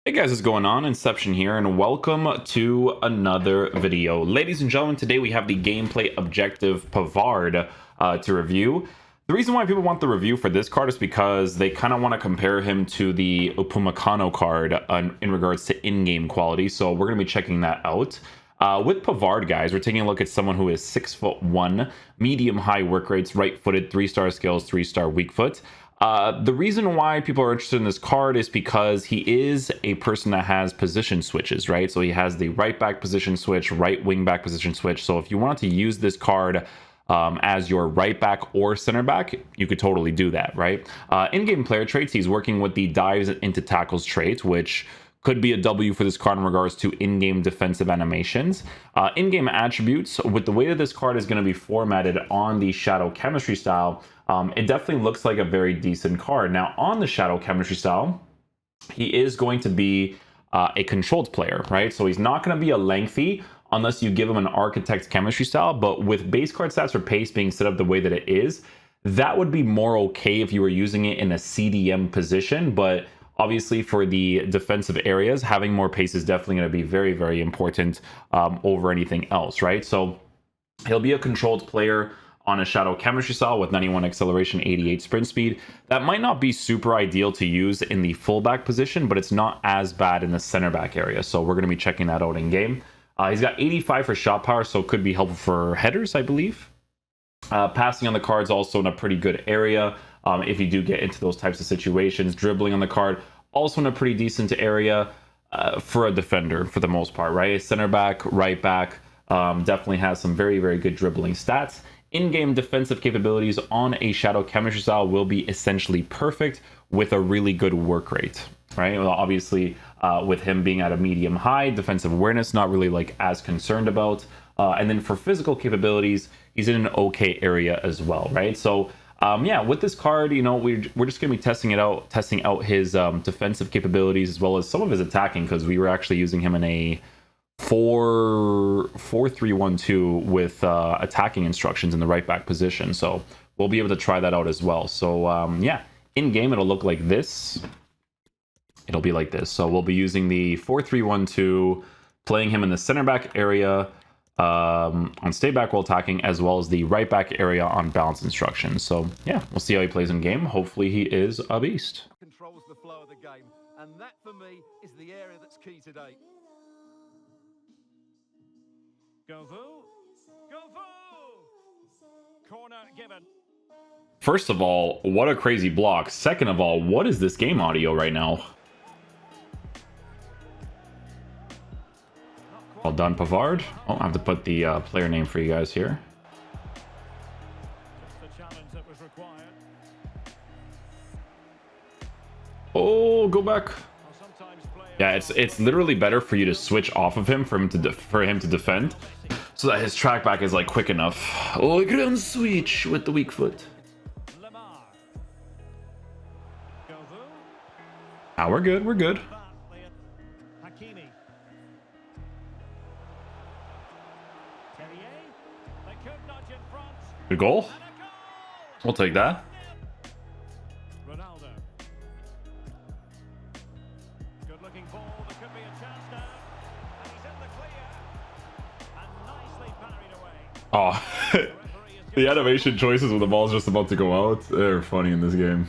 Hey guys, what's going on? Inception here, and welcome to another video. Ladies and gentlemen, today we have the gameplay objective Pavard to review. The reason why people want the review for this card is because they kind of want to compare him to the Upamecano card in regards to in-game quality, so we're going to be checking that out. With Pavard, guys, we're taking a look at someone who is 6'1", medium-high work rates, right-footed, 3-star skills, 3-star weak foot. The reason why people are interested in this card is because he is a person that has position switches, right? So he has the right back position switch, right wing back position switch. So if you wanted to use this card as your right back or center back, you could totally do that, right? In-game player traits, he's working with the dives into tackles trait, which could be a W for this card in regards to in-game defensive animations. In-game attributes, with the way that this card is going to be formatted on the Shadow Chemistry style, it definitely looks like a very decent card. Now, on the Shadow Chemistry style, he is going to be a controlled player, right? So he's not going to be a lengthy unless you give him an Architect Chemistry style, but with base card stats for pace being set up the way that it is, that would be more okay if you were using it in a CDM position, but obviously, for the defensive areas, having more pace is definitely going to be very, very important over anything else, right? So he'll be a controlled player on a Shadow Chemistry style with 91 acceleration, 88 sprint speed. That might not be super ideal to use in the fullback position, but it's not as bad in the center back area. So we're going to be checking that out in game. He's got 85 for shot power, so could be helpful for headers, I believe. Passing on the card's also in a pretty good area. If you do get into those types of situations. Dribbling on the card, also in a pretty decent area for a defender for the most part, right? Center back, right back, definitely has some very, very good dribbling stats. In-game defensive capabilities on a Shadow Chemistry style will be essentially perfect with a really good work rate, right? Well, obviously, with him being at a medium-high, defensive awareness, not really like as concerned about. And then for physical capabilities, he's in an okay area as well, right? So yeah, with this card, you know, we're just gonna be testing out his defensive capabilities as well as some of his attacking, because we were actually using him in a 4-3-1-2 with attacking instructions in the right back position. So we'll be able to try that out as well. So yeah, in game it'll look like this. It'll be like this. So we'll be using the 4-3-1-2, playing him in the center back area on stay back while attacking, as well as the right back area on balance instructions. So yeah, we'll see how he plays in game. Hopefully he is a beast. Controls the flow of the game, and that for me is the area that's key today. Go Vu! Go Vu! Corner given. First of all, what a crazy block. Second of all, what is this game audio right now? Well done, Pavard. Oh, I have to put the player name for you guys here. Just the challenge that was required. Oh, go back. Well, sometimes players... Yeah, it's literally better for you to switch off of him for him to defend, so that his track back is like quick enough. Oh, ground switch with the weak foot. Lamar. Go Vu. Ah, we're good. We're good. Hakimi. Terrier. They could nudge in front. Good goal. And a goal! We'll take that. Ronaldo. Good looking ball. There could be a chance now. And he's in the clear. And nicely parried away. Oh, The referee is the given animation choices when the ball's just about to go out, they're funny in this game.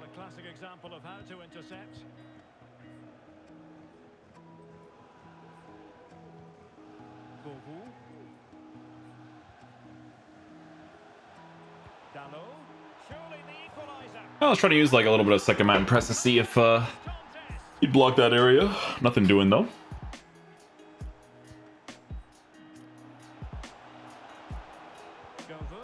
a classic example of how to intercept. Kovu. Dalot. Surely the equaliser. I was trying to use like a little bit of second man press to see if Contest. he'd block that area. Nothing doing though. Go Vu.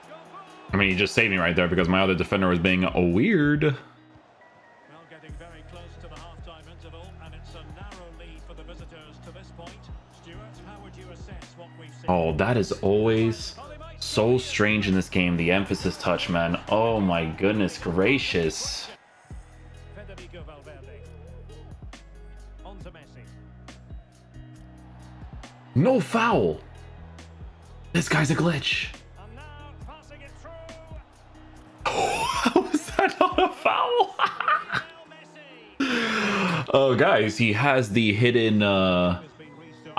Go Vu. I mean, he just saved me right there because my other defender was being weird. Well, getting very close to the half-time interval, and it's a narrow lead for the visitors to this point. Stuart, how would you assess what we've seen? Oh, that is always so strange in this game. The emphasis touch, man. Oh my goodness gracious. Federico Valverde. On to Messi. No foul. This guy's a glitch. And now passing it through. How is that not a foul? Lionel Messi. Oh, guys, he has the hidden, I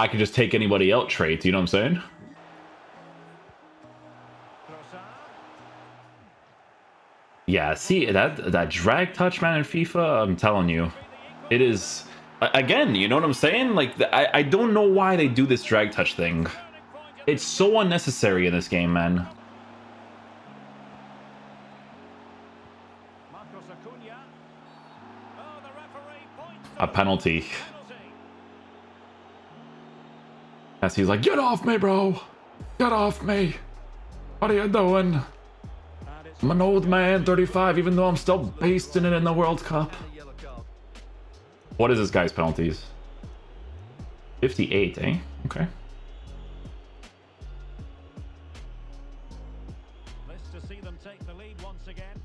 can just take anybody out trait. You know what I'm saying? Yeah, see, that drag touch, man, in FIFA, I'm telling you. It is... Again, you know what I'm saying? Like, I don't know why they do this drag touch thing. It's so unnecessary in this game, man. A penalty. Yes, he's like, get off me, bro. Get off me. What are you doing? I'm an old man, 35, even though I'm still basting it in the World Cup. What is this guy's penalties? 58, eh? Okay. To see them take the lead once again.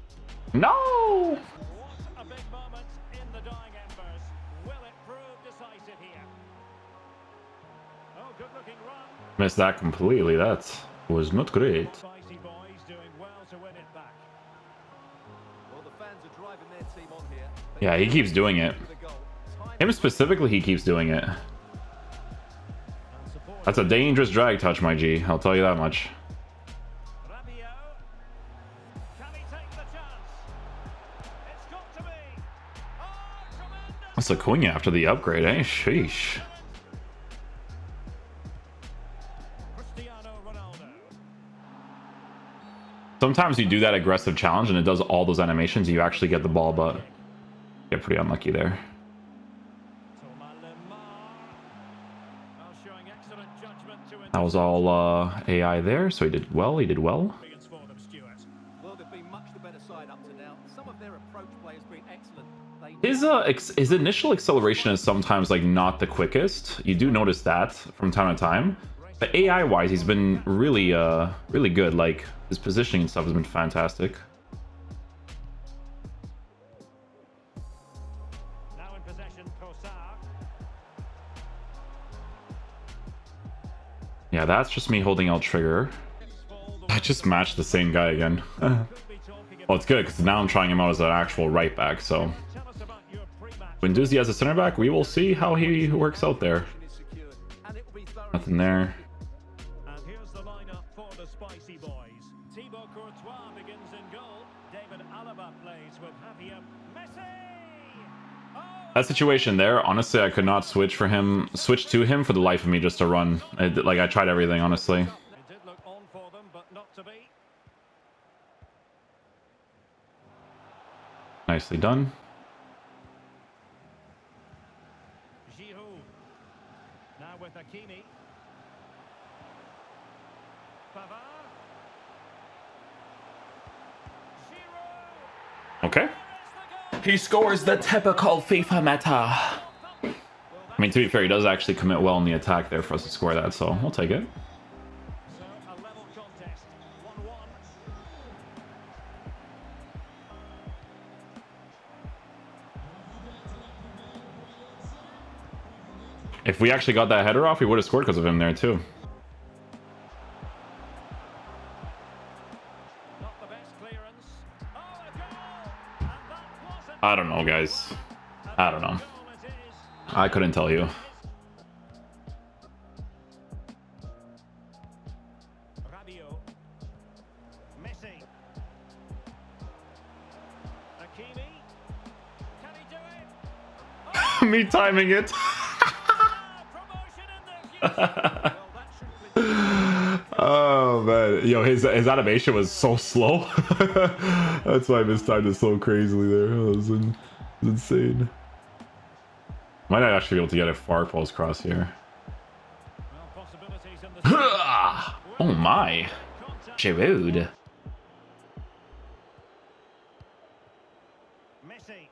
No! What a big moment in the dying embers. Will it prove decisive here? Oh, good looking run. Missed that completely. That was not great. Spicy boys doing well to win it back. Well, the fans are driving their team on here. Yeah, he keeps doing it. Him specifically, he keeps doing it. That's a dangerous drag touch, my G. I'll tell you that much. That's Acuna after the upgrade, eh? Sheesh. Sometimes you do that aggressive challenge and it does all those animations, you actually get the ball, but get pretty unlucky there. That was all AI there, so he did well, he did well. His initial acceleration is sometimes like not the quickest. You do notice that from time to time. But AI wise, he's been really really good. Like his positioning and stuff has been fantastic. Now in possession, Yeah, that's just me holding L trigger. I just matched the same guy again. Well, it's good because now I'm trying him out as an actual right back. So when Doozy as a center back, we will see how he works out there. Nothing there. And here's the lineup for the Spicy Boys. Thibaut Courtois begins in goal. David Alaba plays with Javier Messi. That situation there, honestly, I could not switch to him for the life of me just to run. Like I tried everything, honestly. It did look on for them, but not to be. Nicely done. Giroud. Now with Hakimi. Pavard. Giroud. Okay. He scores the typical FIFA meta. I mean, to be fair, he does actually commit well in the attack there for us to score that, so we'll take it. So a level contest. 1-1. If we actually got that header off, we would have scored because of him there too. Not the best clearance. Oh, a goal! And that wasn't. I don't know, guys. I don't know. Goal it is. I couldn't tell you. Rabiot. Messi. Hakimi. Can he do it? Me timing it. Promotion in the future. Well, that should be Oh man, yo, his animation was so slow. That's why I mistimed it so crazily there. It was insane. Might not actually be able to get a far post cross here. well, possibilities in the Oh my, Giroud. Messi.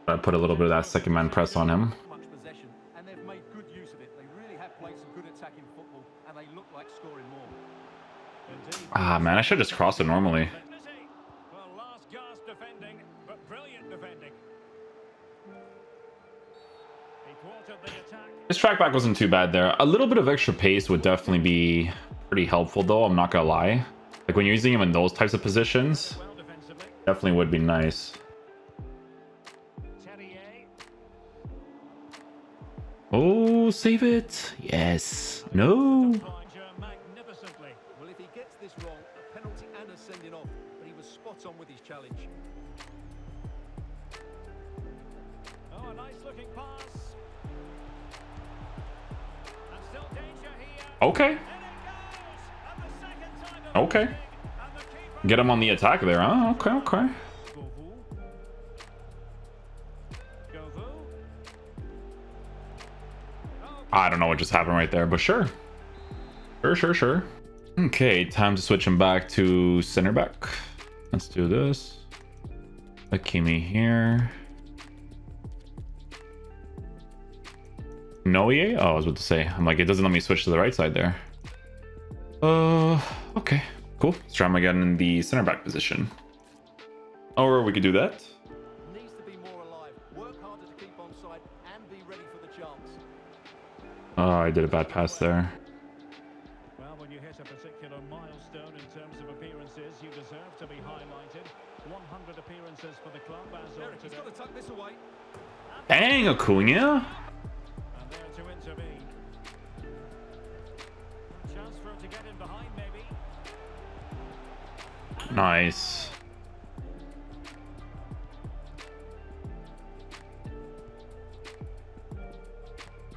I put a little bit of that second man press on him. much possession, and they've made good use of it. They really have played some good attacking football, and they look like scoring more. Indeed. Ah man, I should just cross it normally. Messi. Well, last gasp defending, but brilliant defending. He thwarted the attack. His track back wasn't too bad there. A little bit of extra pace would definitely be pretty helpful though, I'm not gonna lie. Like when you're using him in those types of positions, Well defensively. definitely would be nice. Oh, save it. Yes. No. Magnificently. Well, if he gets this wrong, a penalty and a sending off. But he was spot on with his challenge. Oh, a nice looking pass. And still danger here. Okay. And it goes. And the second time Okay. and the keeper. Get him on the attack there, huh? Okay, okay. I don't know what just happened right there, but sure. Sure. Okay, time to switch him back to center back. Let's do this. Hakimi here. No EA? Oh, I was about to say. I'm like, it doesn't let me switch to the right side there. Okay. Cool. Let's try him again in the center back position. Or we could do that. Needs to be more alive. Work harder to keep on side and be ready for the chance. Oh, I did a bad pass there. Well, when you hit a particular milestone in terms of appearances, you deserve to be highlighted. 100 appearances for the club as Derek, of he's today. got to tuck this away. Dang, Acuna. And there to intervene. Chance for him to get in behind, maybe. Nice.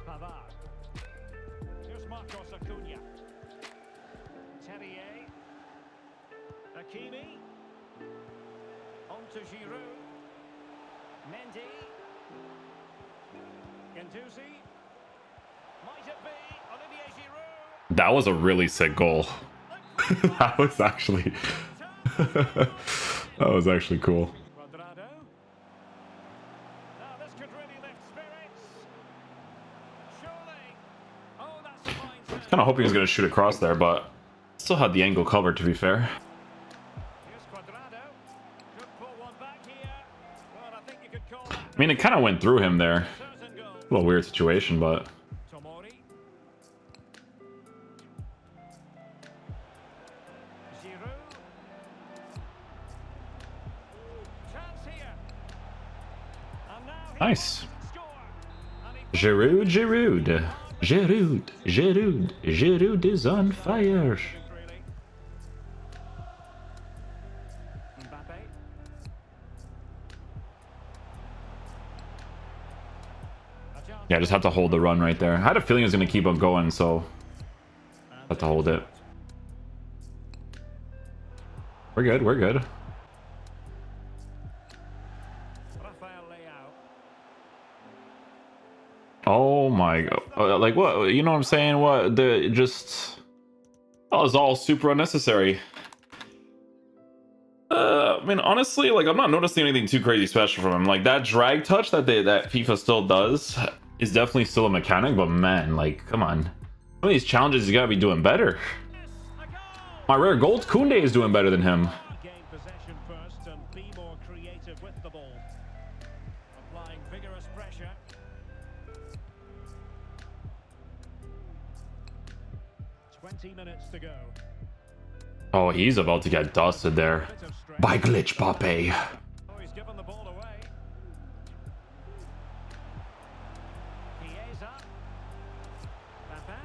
Pavard. Here's Marcos Acuna. Terrier. Hakimi. On to Giroud. Mendy. Gendouzi. Might it be Olivier Giroud? That was a really sick goal. That was actually... that was actually cool. Quadrado. Now this could really lift spirits. Surely. Oh, that's a fine turn. Kind of hoping he was going to shoot across there, but still had the angle covered, to be fair. Here's Quadrado. Could pull one back here. Well, I think you could call that I mean, it kind of went through him there. certain goal. A little weird situation, but... Tomori. Giroud. Chance here. And now he Nice. wants to score. And he Giroud is on fire. really. Mbappe. Yeah, just had to hold the run right there. I had a feeling it was going to keep on going, so had to hold it. We're good, we're good. Rafael Leao. Oh my god. Like, what? You know what I'm saying? What? The just... That was all super unnecessary. I mean, honestly, like, I'm not noticing anything too crazy special from him. Like, that drag touch that FIFA still does is definitely still a mechanic, but man, like, come on. Some of these challenges, you gotta be doing better. My rare gold, Koundé is doing better than him. Gain possession first and be more creative with the ball. Applying vigorous pressure. Minutes to go. Oh, he's about to get dusted there. Bit of strength. By glitch, Pape. Oh, he's given the ball away. Chiesa. Pavard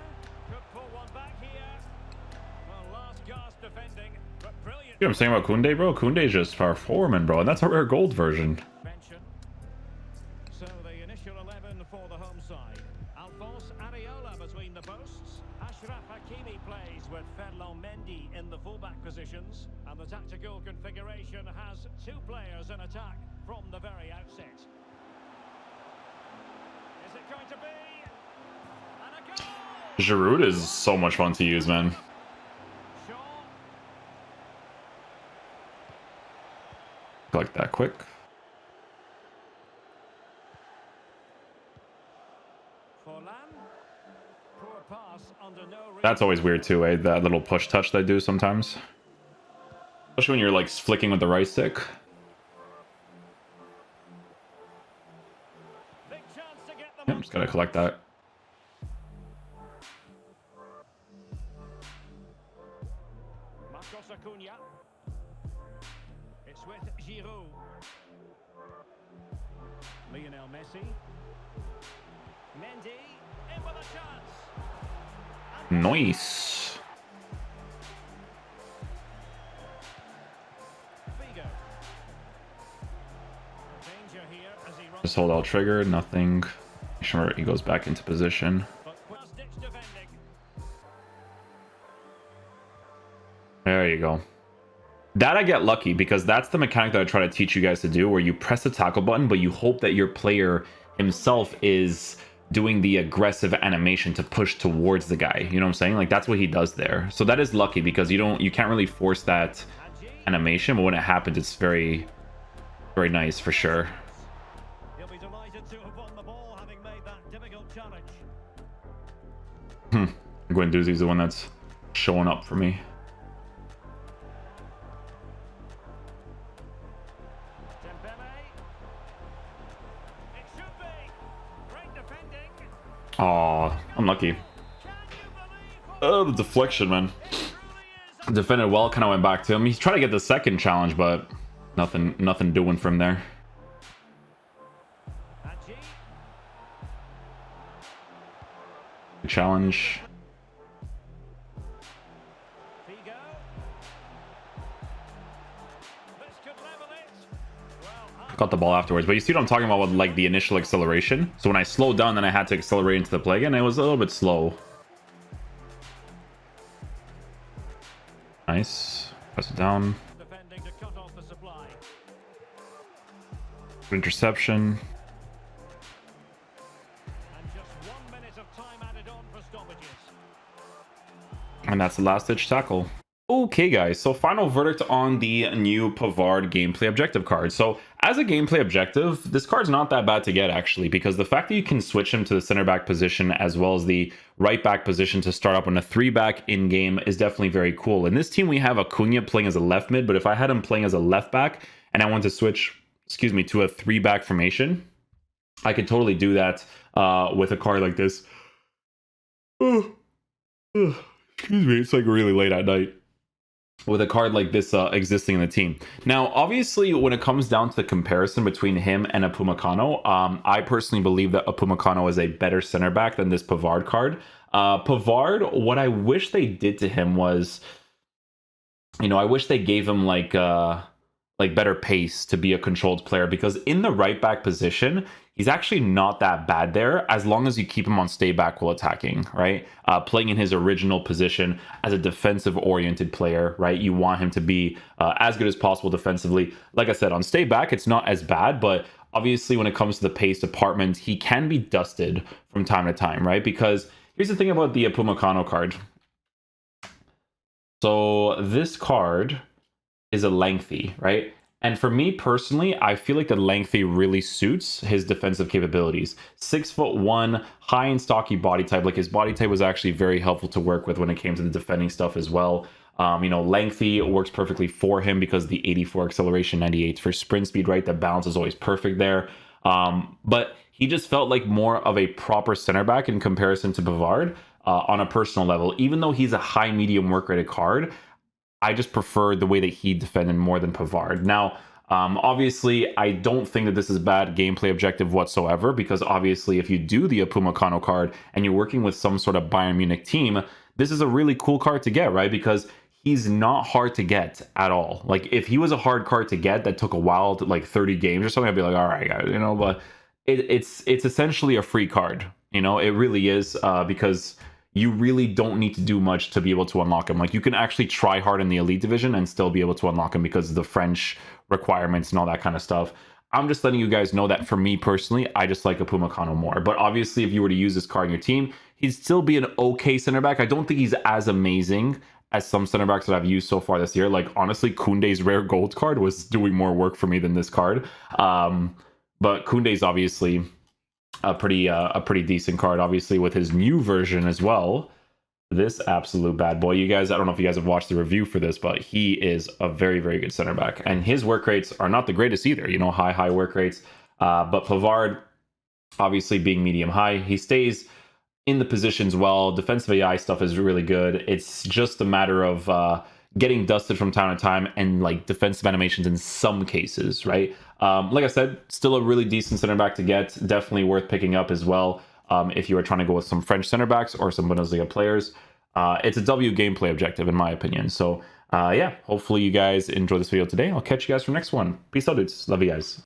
could pull one back here. Well, last gasp defending, but brilliant. You know what I'm saying about Koundé, bro? Koundé's just performing, bro. And that's a rare gold version. Benson. So the initial 11 for the home side. Alphonse Areola between the posts. Ashraf Hakimi plays with Ferland Mendy in the fullback positions. And the tactical configuration has two players in attack from the very outset. Is it going to be? And a goal! Giroud is so much fun to use, man. Shaw. Like that quick. Forlan. Poor pass under no That's always weird too, eh? That little push touch they do sometimes. Especially when you're like flicking with the right stick. big chance to get them Yeah, I'm just gotta collect that. Marcos Acuna. It's with Giroud. Lionel Messi. Mendy in with a chance. Nice. Figo. Danger here as he runs. Just hold out trigger, nothing. Sure, he goes back into position. But ditch defending. There you go. That I get lucky because that's the mechanic that I try to teach you guys to do, where you press the tackle button, but you hope that your player himself is doing the aggressive animation to push towards the guy. You know what I'm saying? Like, that's what he does there. So that is lucky because you can't really force that animation, but when it happens, it's very, very nice for sure. He'll be delighted to have won the ball, having made that difficult challenge. Guendouzi's the one that's showing up for me. Oh, unlucky. Oh, the deflection, man. Defended well, kind of went back to him. He's trying to get the second challenge, but nothing doing from there. Challenge. Got the ball afterwards, but you see what I'm talking about with like the initial acceleration. So when I slowed down, then I had to accelerate into the play again. It was a little bit slow. Nice. Press it down. Interception. And that's the last ditch tackle. Okay guys, so final verdict on the new Pavard gameplay objective card. So as a gameplay objective, this card's not that bad to get actually, because the fact that you can switch him to the center back position as well as the right back position to start up on a 3-back in game is definitely very cool. In this team we have Acuna playing as a left mid, but if I had him playing as a left back and I want to switch, excuse me, to a 3-back formation, I could totally do that with a card like this. Excuse me, it's like really late at night. With a card like this existing in the team. Now, obviously, when it comes down to the comparison between him and Upamecano, I personally believe that Upamecano is a better center back than this Pavard card. Pavard, what I wish they did to him was, you know, I wish they gave him like better pace to be a controlled player, because in the right back position, he's actually not that bad there as long as you keep him on stay back while attacking, right? Playing in his original position as a defensive oriented player, right? You want him to be as good as possible defensively. Like I said, on stay back, it's not as bad, but obviously when it comes to the pace department, he can be dusted from time to time, right? Because here's the thing about the Upamecano card. So this card is a lengthy, right? And for me personally, I feel like the lengthy really suits his defensive capabilities. 6'1", high and stocky body type. Like his body type was actually very helpful to work with when it came to the defending stuff as well. You know, lengthy works perfectly for him because the 84 acceleration, 98 for sprint speed, right? The balance is always perfect there. But he just felt like more of a proper center back in comparison to Pavard on a personal level. Even though he's a high medium work rated card, I just prefer the way that he defended more than Pavard. Now, obviously, I don't think that this is bad gameplay objective whatsoever, because obviously if you do the Upamecano card and you're working with some sort of Bayern Munich team, this is a really cool card to get, right? Because he's not hard to get at all. Like if he was a hard card to get that took a while, to like 30 games or something, I'd be like, all right, guys, you know, but it's essentially a free card, you know, it really is, because you really don't need to do much to be able to unlock him. Like you can actually try hard in the elite division and still be able to unlock him because of the French requirements and all that kind of stuff. I'm just letting you guys know that for me personally, I just like Upamecano more. But obviously, if you were to use this card in your team, he'd still be an okay center back. I don't think he's as amazing as some center backs that I've used so far this year. Like honestly, Koundé's rare gold card was doing more work for me than this card. But Koundé's obviously a pretty decent card, obviously, with his new version as well. This absolute bad boy. You guys, I don't know if you guys have watched the review for this, but he is a very, very good center back. And his work rates are not the greatest either, you know, high work rates. But Pavard, obviously being medium high, he stays in the positions well. Defensive AI stuff is really good. It's just a matter of getting dusted from time to time and like defensive animations in some cases, right? Like I said, still a really decent center back to get. Definitely worth picking up as well. if you are trying to go with some French center backs or some Bundesliga players. It's a W gameplay objective, in my opinion. So yeah, hopefully you guys enjoy this video today. I'll catch you guys for the next one. Peace out, dudes. Love you guys.